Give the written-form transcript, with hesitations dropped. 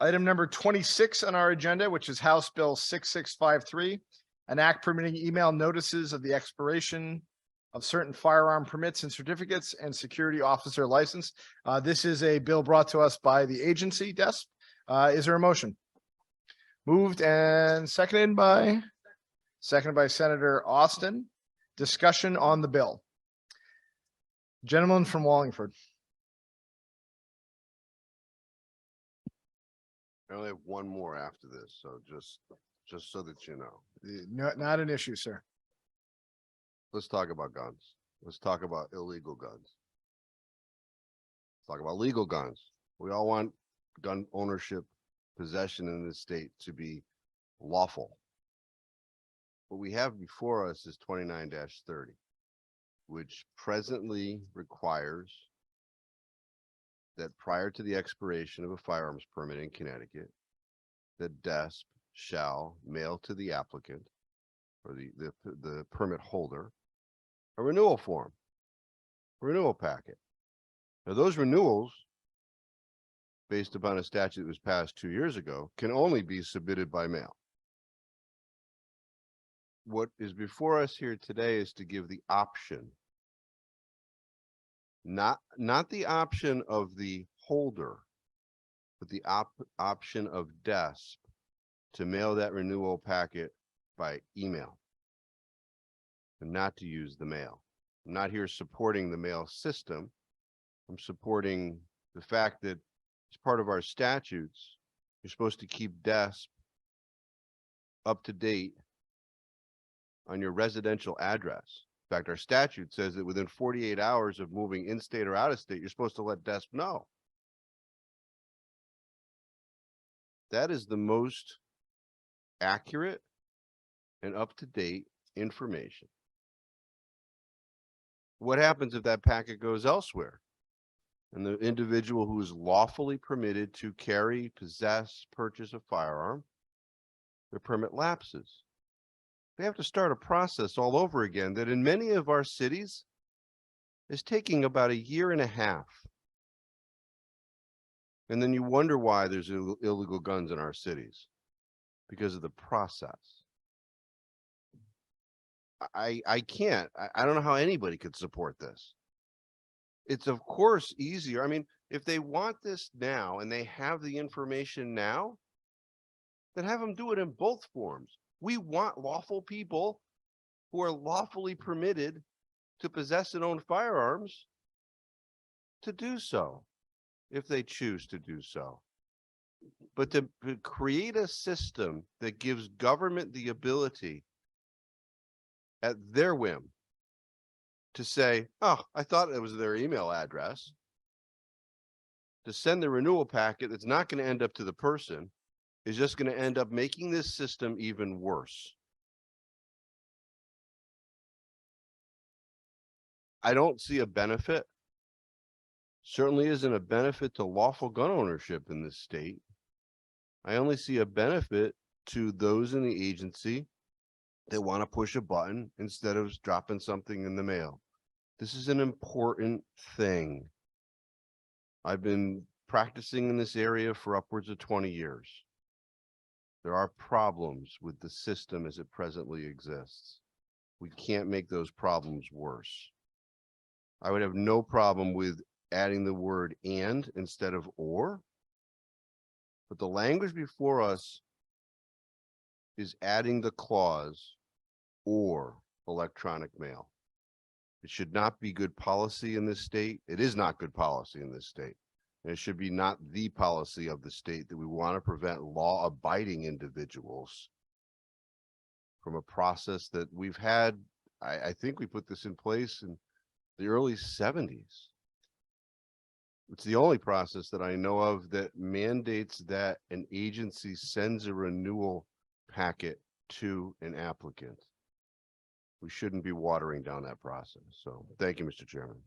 Item number 26 on our agenda, which is House Bill 6653, an act permitting email notices of the expiration of certain firearm permits and certificates and security officer license. This is a bill brought to us by the agency desk. Is there a motion? Moved and seconded by Senator Austin. Discussion on the bill. Gentleman from Wallingford. I only have one more after this, so just so that you know. Not an issue, sir. Let's talk about guns. Let's talk about illegal guns. Let's talk about legal guns. We all want gun ownership, possession in this state to be lawful. What we have before us is 29-30, which presently requires that prior to the expiration of a firearms permit in Connecticut, the DESP shall mail to the applicant or the permit holder a renewal form, a renewal packet. Now, those renewals, based upon a statute that was passed 2 years ago, can only be submitted by mail. What is before us here today is to give the option, not the option of the holder, but the option of DESP to mail that renewal packet by email and not to use the mail. I'm not here supporting the mail system. I'm supporting the fact that as part of our statutes, you're supposed to keep DESP up to date on your residential address. In fact, our statute says that within 48 hours of moving in state or out of state, you're supposed to let DESP know. That is the most accurate and up-to-date information. What happens if that packet goes elsewhere and the individual who is lawfully permitted to carry, possess, purchase a firearm, their permit lapses? They have to start a process all over again that in many of our cities is taking about 1.5 years. And then you wonder why there's illegal guns in our cities, because of the process. I can't, I don't know how anybody could support this. It's of course easier. I mean, if they want this now and they have the information now, then have them do it in both forms. We want lawful people who are lawfully permitted to possess and own firearms to do so, if they choose to do so. But to create a system that gives government the ability at their whim to say, oh, I thought it was their email address, to send the renewal packet that's not going to end up to the person, is just going to end up making this system even worse. I don't see a benefit. Certainly isn't a benefit to lawful gun ownership in this state. I only see a benefit to those in the agency that want to push a button instead of dropping something in the mail. This is an important thing. I've been practicing in this area for upwards of 20 years. There are problems with the system as it presently exists. We can't make those problems worse. I would have no problem with adding the word and instead of or, but the language before us is adding the clause or electronic mail. It should not be good policy in this state. It is not good policy in this state. And it should be not the policy of the state that we want to prevent law-abiding individuals from a process that we've had. I think we put this in place in the early 70s. It's the only process that I know of that mandates that an agency sends a renewal packet to an applicant. We shouldn't be watering down that process. So thank you, Mr. Chairman.